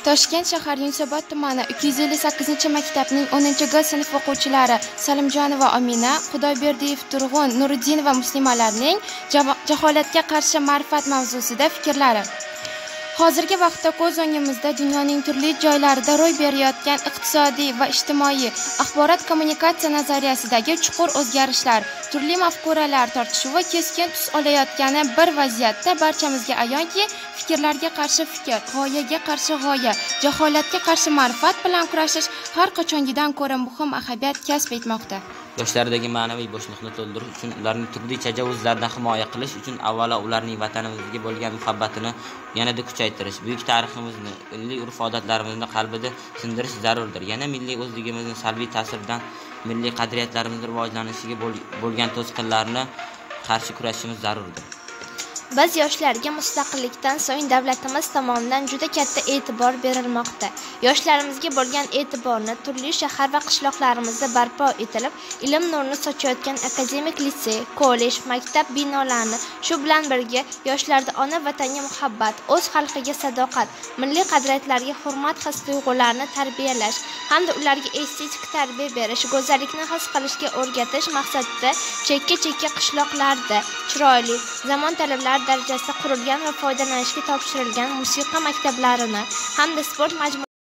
Toshkent shahar Yunusobod tumani 258-maktabning 10-G sinf o'quvchilari Salimjonova Amina, Xudoyberdiyev Turg'un, Nuriddinova Muslimalarning jaholatga qarshi ma'rifat mavzusida fikrlari. Hozirgi vaqtda ko'z o'ngimizda dunyoning turli joylarida ro'y berayotgan iqtisodiy va ijtimoiy axborot-kommunikatsiya nazariyasidagi chuqur o'zgarishlar, turli mafkuralar tortishuvi keskin tus olayotgani bir vaziyatda barchamizga ayonki, fikrlarga qarshi fikr, g'oyaga qarshi g'oya, jaholatga qarshi ma'rifat bilan kurashish har qachongidan ko'ra muhim ahamiyat kasb etmoqda. Yoshlardagi ma'naviy bo'shliqni to'ldirish uchun, ularni turli tajovuzlardan himoya qilish uchun avvalo ularning vatanimizga bo'lgan muhabbatini yanada kuchaytirish, buyuk tariximizni, milliy urf-odatlarimizni qalbida sindirish zarurdir. Yana milliy o'zligimizning salbiy ta'siridan milliy qadriyatlarimizning rivojlanishiga bo'lgan to'sqinlarni qarshi kurashishimiz zarurdir. Biz yoshlarga mustaqillikdan so'ng davlatimiz tomonidan juda katta e'tibor berilmoqda. Yoshlarimizga bo'lgan e'tiborni turli shahar va qishloqlarimizda barpo etilib, ilm nurini sochayotgan akademik litsey, kollej, maktab binolarini, shu bilan birga yoshlarda ona vatanga muhabbat, o'z xalqiga sadoqat, milliy qadriyatlarga hurmat his-tuyg'ularini tarbiyalash hamda ularga estetik tarbiya berish, go'zallikni his qilishga o'rgatish maqsadida chekka qishloqlarda chiroyli, zamon talablari darajasida qurilgan va foydalanishga topshirilgan musiqa maktablarini hamda sport